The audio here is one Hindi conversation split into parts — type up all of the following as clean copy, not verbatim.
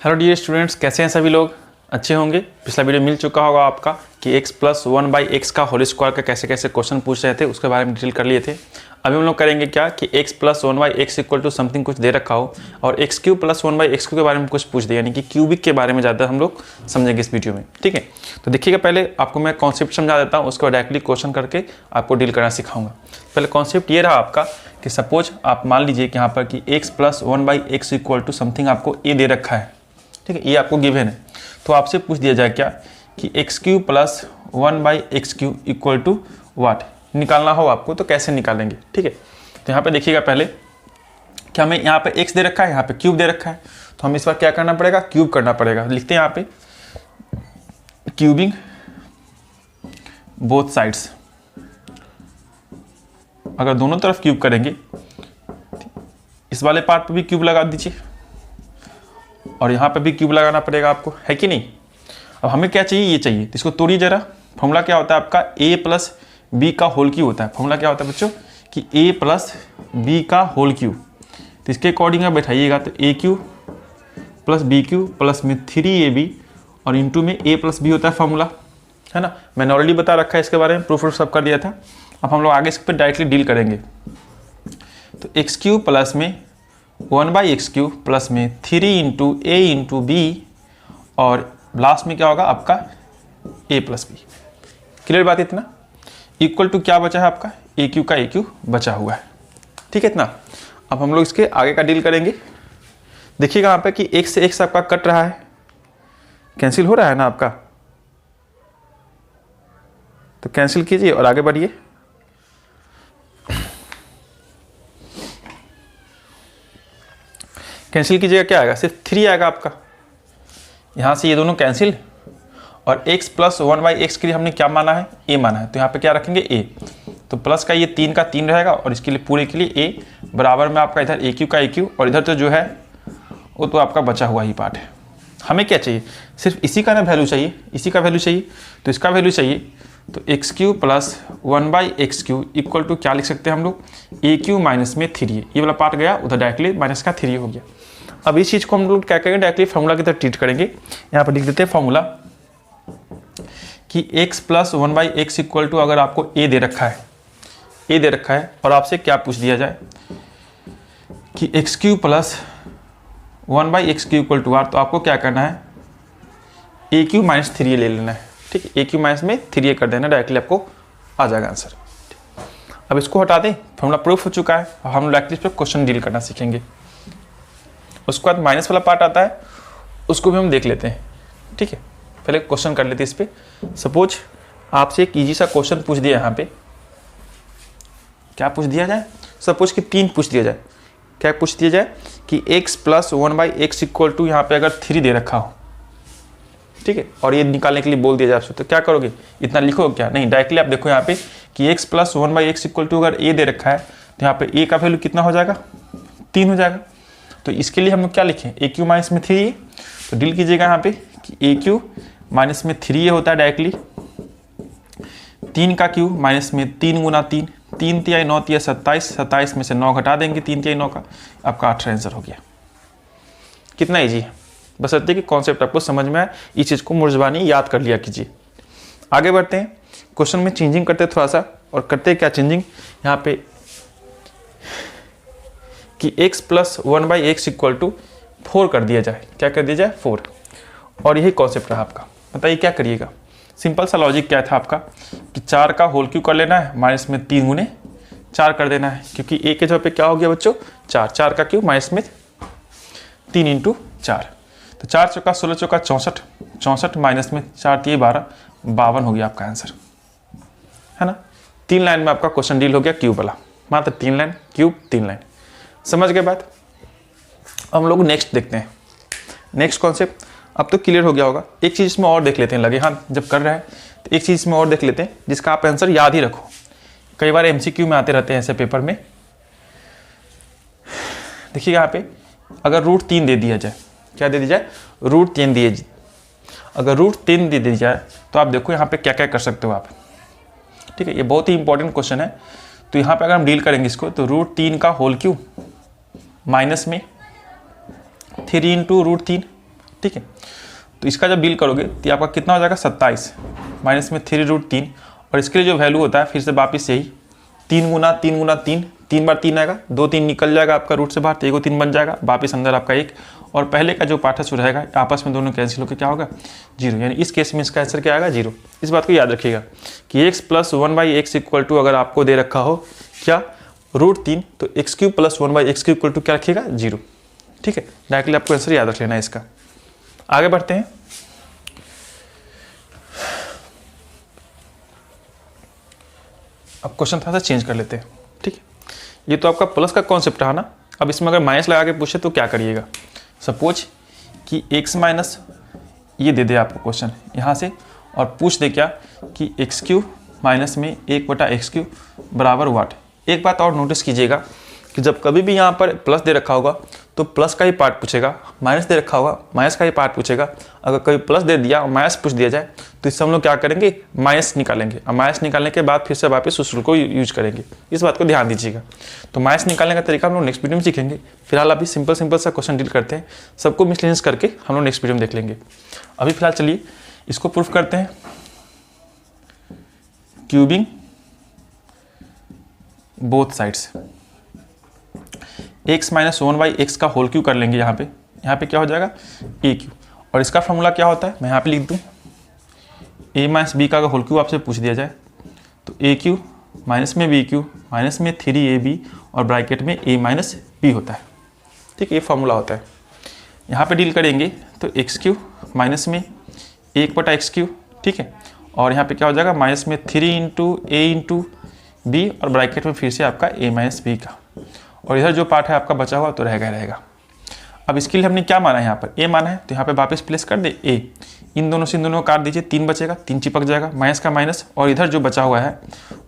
हेलो डियर स्टूडेंट्स, कैसे हैं सभी लोग? अच्छे होंगे। पिछला वीडियो मिल चुका होगा आपका कि x प्लस 1/x का होल स्क्वायर का कैसे कैसे क्वेश्चन पूछ रहे थे, उसके बारे में डिटेल कर लिए थे। अभी हम लोग करेंगे क्या कि x plus 1/x equal to something कुछ दे रखा हो और x cube plus 1/x cube के बारे में कुछ पूछ दिया, यानी कि क्यूबिक के बारे में ज़्यादा हम लोग समझेंगे इस वीडियो में। ठीक है, तो देखिएगा, पहले आपको मैं कॉन्सेप्ट समझा देता हूँ, उसके बाद डायरेक्टली क्वेश्चन करके आपको डील करना सिखाऊंगा। पहले कॉन्सेप्ट ये रहा आपका कि सपोज आप मान लीजिए कि यहाँ पर कि x plus 1/x equal to something आपको a दे रखा है। ठीक है, ये आपको गिवन है, तो आपसे पूछ दिया जाए क्या कि x cube plus 1/x cube equal to what निकालना हो आपको, तो कैसे निकालेंगे। ठीक है, तो यहाँ पे देखिएगा, पहले कि हमें यहाँ पे x दे रखा है, यहाँ पे क्यूब दे रखा है, तो हम इस बार क्या करना पड़ेगा, क्यूब करना पड़ेगा। लिखते हैं यहाँ पे क्यूबिंग बोथ साइड्स। अगर दोनों तरफ क्यूब करेंगे, इस वाले पार्ट पे भी क्यूब लगा दीजिए और यहाँ पे भी क्यूब लगाना पड़ेगा आपको, है कि नहीं। अब हमें क्या चाहिए, ये चाहिए, तो इसको तोड़िए जरा। फॉर्मूला क्या होता है आपका, a प्लस बी का होल क्यूब होता है। फॉर्मूला क्या होता है बच्चों कि a प्लस बी का होल क्यूब, तो इसके अकॉर्डिंग आप बैठाइएगा, तो a cube plus b cube plus में 3ab और इंटू में a प्लस बी होता है फॉर्मूला, है ना। मैंने ऑलरेडी बता रखा है इसके बारे में, प्रूफ सब कर दिया था। अब हम लोग आगे इस पर डायरेक्टली डील करेंगे। तो एक्स क्यूब प्लस में 1/x क्यूब प्लस में 3 इंटू a इंटू बी और लास्ट में क्या होगा आपका a प्लस बी। क्लियर बात इतना। इक्वल टू क्या बचा है आपका, a क्यूब का a क्यूब बचा हुआ है। ठीक है इतना। अब हम लोग इसके आगे का डील करेंगे। देखिएगा यहाँ पे कि x से x आपका कट रहा है, कैंसिल हो रहा है ना आपका, तो कैंसिल कीजिए और आगे बढ़िए। कैंसिल कीजिएगा, क्या आएगा, सिर्फ 3 आएगा आपका। यहाँ से ये दोनों कैंसिल और x प्लस 1/x के लिए हमने क्या माना है, a माना है, तो यहाँ पे क्या रखेंगे a। तो प्लस का ये 3 का 3 रहेगा और इसके लिए पूरे के लिए a बराबर में आपका इधर a क्यूब का a क्यूब और इधर तो जो है वो तो आपका बचा हुआ ही पार्ट है। हमें क्या चाहिए, सिर्फ इसी का ना वैल्यू चाहिए, इसी का वैल्यू चाहिए, तो इसका वैल्यू चाहिए। तो x cube plus 1/x cube equal to क्या लिख सकते हैं हम लोग, a क्यूब माइनस में 3a। ये वाला पार्ट गया उधर, डायरेक्टली माइनस का 3 हो गया। अब इस चीज़ को हम लोग क्या करेंगे, डायरेक्टली फॉर्मूला की तरह ट्रीट करेंगे। यहाँ पर लिख देते हैं फॉर्मूला कि x plus 1/x equal to, अगर आपको a दे रखा है, a दे रखा है और आपसे क्या पूछ दिया जाए कि x cube plus 1/x cube equal to r, तो आपको क्या करना है, a क्यूब माइनस 3a ले लेना है। ठीक है, a क्यूब माइनस में 3a कर देना, डायरेक्टली आपको आ जाएगा आंसर। अब इसको हटा दें, फॉर्मूला प्रूफ हो चुका है, अब हम डायरेक्टली इस पर क्वेश्चन डील करना सीखेंगे। उसके बाद माइनस वाला पार्ट आता है, उसको भी हम देख लेते हैं। ठीक है, पहले क्वेश्चन कर लेते हैं इस पर। सपोज आपसे एक इजी सा क्वेश्चन पूछ दिया, यहाँ पे क्या पूछ दिया जाए, सपोज कि 3 पूछ दिया जाए। क्या पूछ दिया जाए कि x plus 1/x equal to, यहाँ पे अगर 3 दे रखा हो, ठीक है, और ये निकालने के लिए बोल दिया जाए आपसे, तो क्या करोगे, इतना लिखोगे क्या, नहीं, डायरेक्टली आप देखो यहाँ पे कि x plus 1/x equal to अगर a दे रखा है, तो यहाँ पे a का वैल्यू कितना हो जाएगा, 3 हो जाएगा। तो इसके लिए हम लोग क्या लिखें, a क्यू माइनस में 3a, तो डील कीजिएगा यहाँ पे कि a क्यू माइनस में 3a होता है डायरेक्टली 3 का क्यूब माइनस में 3 गुना 3, 3 तिहाई 9 तिहाई 27, 27 में से 9 घटा देंगे, 3 तिहाई 9 का, आपका 18 आंसर हो गया। कितना ईजी है, बस कि कॉन्सेप्ट आपको समझ में आए, इस चीज़ को मुर्जबानी याद कर लिया कीजिए। आगे बढ़ते हैं, क्वेश्चन में चेंजिंग करते थोड़ा सा, और करते क्या चेंजिंग यहाँ पे कि x plus 1/x equal to 4 कर दिया जाए। क्या कर दिया जाए, 4। और यही कॉन्सेप्ट रहा आपका। बताइए क्या करिएगा, सिंपल सा लॉजिक क्या था आपका कि 4 का होल क्यूब कर लेना है, माइनस में 3 गुने 4 कर देना है, क्योंकि a के जगह पे क्या हो गया बच्चों, 4, 4 का क्यूब माइनस में 3 इंटू 4, तो 4 चौका 16 चौका 64, 64 माइनस में 4 3 12, 52 हो गया आपका आंसर, है ना। 3 लाइन में आपका क्वेश्चन डील हो गया, क्यूब वाला, मात्र 3 लाइन, क्यूब 3 लाइन। समझ गए बात। हम लोग नेक्स्ट देखते हैं, नेक्स्ट कॉन्सेप्ट अब तो क्लियर हो गया होगा। एक चीज़ इसमें और देख लेते हैं, लगे हाथ जब कर रहे हैं तो एक चीज़ इसमें और देख लेते हैं जिसका आप आंसर याद ही रखो। कई बार MCQ में आते रहते हैं ऐसे पेपर में। देखिए यहाँ पे अगर √3 दे दिया जाए, क्या दे दिया जाए, √3 दिए, अगर √3 दे दी जाए तो आप देखो यहाँ पे क्या क्या कर सकते हो आप। ठीक है, ये बहुत ही इंपॉर्टेंट क्वेश्चन है। तो यहाँ पे अगर हम डील करेंगे इसको, तो √3 का होल क्यूब माइनस में 3 इंटू √3, ठीक है। तो इसका जब डील करोगे तो आपका कितना हो जाएगा 27 माइनस में 3√3, और इसके लिए जो वैल्यू होता है फिर से वापिस यही 3 गुना 3 गुना 3, 3 बार 3 आएगा, 2 3 निकल जाएगा आपका रूट से बाहर, तो 1 3 बन जाएगा, वापिस अंदर आपका 1, और पहले का जो पार्ट है रहेगा आपस में दोनों कैंसिल होकर क्या होगा 0, यानी इस केस में इसका आंसर क्या आएगा 0। इस बात को याद रखिएगा कि x + 1/x इक्वल टू अगर आपको दे रखा हो क्या √3, तो x³ + 1/x³ इक्वल टू क्या रखिएगा 0, ठीक है। डायरेक्टली आपको आंसर याद रख लेना है इसका। आगे बढ़ते हैं। अब क्वेश्चन थोड़ा सा चेंज कर लेते हैं, ठीक है। ये तो आपका प्लस का कॉन्सेप्ट रहा ना, अब इसमें अगर माइनस लगा के पूछे तो क्या करिएगा। सपोज कि x माइनस ये दे दे आपको क्वेश्चन यहाँ से, और पूछ दे क्या कि x³ माइनस में 1/x³ बराबर वाट। एक बात और नोटिस कीजिएगा कि जब कभी भी यहाँ पर प्लस दे रखा होगा तो प्लस का ही पार्ट पूछेगा, माइनस दे रखा होगा माइनस का ही पार्ट पूछेगा। अगर कभी प्लस दे दिया और माइनस पूछ दिया जाए तो इससे हम लोग क्या करेंगे माइनस निकालेंगे, और माइनस निकालने के बाद फिर से वापस उस रूल को यूज करेंगे। इस बात को ध्यान दीजिएगा। तो माइनस निकालने का तरीका हम लोग नेक्स्ट वीडियो में सीखेंगे। फिलहाल अभी सिंपल सा क्वेश्चन डील करते हैं, सबको मिसलेनियस करके हम लोग नेक्स्ट वीडियो में देख लेंगे। अभी फिलहाल चलिए इसको प्रूफ करते हैं। Cubing both sides, x - 1/x का होल क्यू कर लेंगे। यहाँ पे क्या हो जाएगा a⁴, और इसका फॉर्मूला क्या होता है मैं यहाँ पे लिख दूँ, a - b का अगर होल क्यू आपसे पूछ दिया जाए तो a³ माइनस में b³ माइनस में 3ab और ब्रैकेट में a - b होता है, ठीक है। ये फॉर्मूला होता है। यहाँ पे डील करेंगे तो x³ माइनस में 1/x³, ठीक है, और यहाँ पे क्या हो जाएगा माइनस में 3 × a × b और ब्रैकेट में फिर से आपका a - b का, और इधर जो पार्ट है आपका बचा हुआ तो रहेगा। अब इसके लिए हमने क्या माना है, यहाँ पर a माना है, तो यहाँ पे वापस प्लेस कर दे a, इन दोनों से इन दोनों को काट दीजिए, 3 बचेगा, 3 चिपक जाएगा, माइनस का माइनस, और इधर जो बचा हुआ है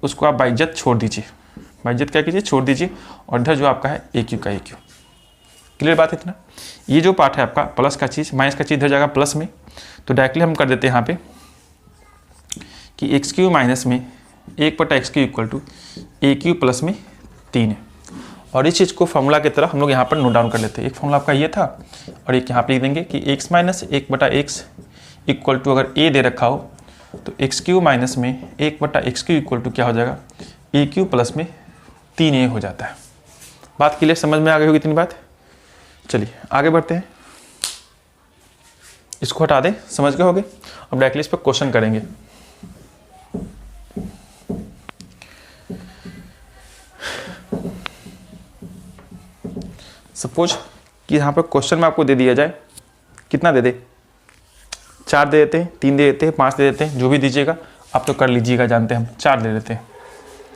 उसको आप बाइज्जत छोड़ दीजिए, बाइज्जत क्या कीजिए छोड़ दीजिए, और इधर जो आपका है a³ का a³। क्लियर बात है इतना। ये जो पार्ट है आपका प्लस का चीज़ माइनस का चीज़ इधर जाएगा प्लस में, तो डायरेक्टली हम कर देते हैं यहाँ पे कि x³ माइनस में 1/x³ equal to a³ plus में 3 है, और इस चीज़ को फॉर्मूला की तरह हम लोग यहाँ पर नोट डाउन कर लेते हैं। एक फॉर्मूला आपका ये था, और एक यहाँ पे लिख देंगे कि x - 1/x इक्वल टू अगर a दे रखा हो तो x³ माइनस में 1/x³ इक्वल टू क्या हो जाएगा a³ प्लस में 3a हो जाता है। बात क्लियर समझ में आ गई होगी इतनी बात। चलिए आगे बढ़ते हैं, इसको हटा दें, समझ गए होगे। अब डायरेक्टली इस पर क्वेश्चन करेंगे। सपोज कि यहाँ पर क्वेश्चन में आपको दे दिया जाए, कितना दे दे 4 दे देते हैं, 3 दे देते हैं, 5 दे देते हैं, जो भी दीजिएगा आप तो कर लीजिएगा, जानते हैं हम 4 दे देते हैं,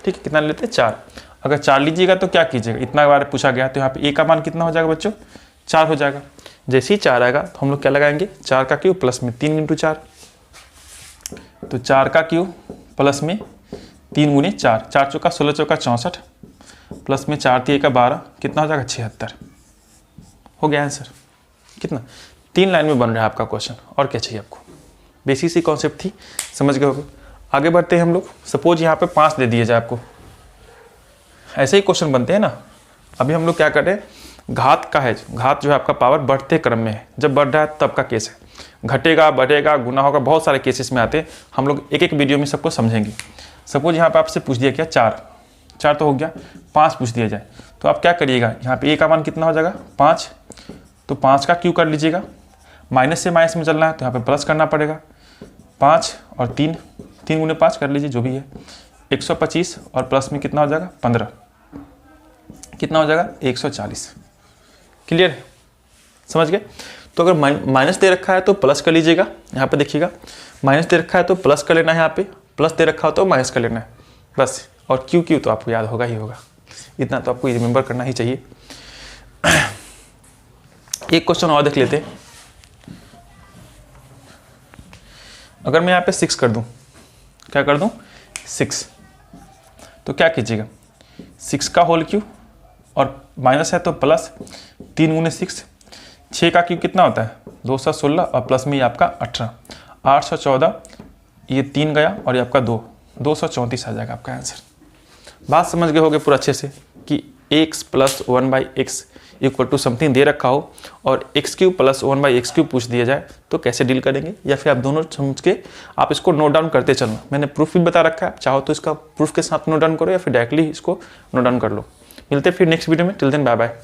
ठीक है। कितना लेते हैं 4। अगर 4 लीजिएगा तो क्या कीजिएगा, इतना बार पूछा गया तो यहाँ पे a का मान कितना हो जाएगा बच्चों 4 हो जाएगा। जैसे ही 4 आएगा तो हम लोग क्या लगाएंगे 4 का क्यूब प्लस में 3 × 4, तो 4 का क्यूब प्लस में 3 × 4, 4 चौका 16 चौका 64 प्लस में 4 3 का 12, कितना हो जाएगा 76। हो गया आंसर। कितना 3 लाइन में बन रहा है आपका क्वेश्चन, और क्या चाहिए आपको। बेसिक सी कॉन्सेप्ट थी, समझ गए होगे। आगे बढ़ते हैं हम लोग। सपोज यहाँ पे 5 दे दिए जाए आपको, ऐसे ही क्वेश्चन बनते हैं ना। अभी हम लोग क्या कर रहे हैं, घात का है, घात जो है आपका पावर बढ़ते क्रम में है, जब बढ़ रहा है तब का केस है, घटेगा बढ़ेगा गुना होगा, बहुत सारे केसेस में आते हैं। हम लोग एक एक वीडियो में सबको समझेंगे। सपोज यहाँ पे आपसे पूछ दिया क्या 4 तो हो गया, 5 पूछ दिया जाए तो आप क्या करिएगा, यहाँ पे a का मान कितना हो जाएगा 5, तो 5 का क्यू कर लीजिएगा, माइनस से माइनस में चलना है तो यहाँ पे प्लस करना पड़ेगा, 5 और 3 × 5 कर लीजिए जो भी है 125, और प्लस में कितना हो जाएगा 15, कितना हो जाएगा 140। क्लियर है, समझ गए। तो अगर माइनस दे रखा है तो प्लस कर लीजिएगा, यहाँ पे देखिएगा माइनस दे रखा है तो प्लस कर लेना है, यहाँ पे प्लस दे रखा हो तो माइनस कर लेना है बस। और क्यू तो आपको याद होगा ही होगा, इतना तो आपको रिमेंबर करना ही चाहिए। एक क्वेश्चन और देख लेते हैं। अगर मैं यहाँ पे 6 कर दूं, क्या कर दूं 6, तो क्या कीजिएगा 6 का होल क्यू, और माइनस है तो प्लस 3 × 6, 6 का क्यू कितना होता है 216, और प्लस में ये आपका 18, 814, ये 3 गया और ये आपका 234 आ जाएगा आपका आंसर। बात समझ गए होगे पूरा अच्छे से कि x + 1/x equal to something दे रखा हो और x³ प्लस 1/x³ पूछ दिया जाए तो कैसे डील करेंगे, या फिर आप दोनों समझ के आप इसको नोट डाउन करते चलो। मैंने प्रूफ भी बता रखा है, आप चाहो तो इसका प्रूफ के साथ नोट डाउन करो या फिर डायरेक्टली इसको नोट डाउन कर लो। मिलते हैं फिर नेक्स्ट वीडियो में, टिल देन बाय बाय।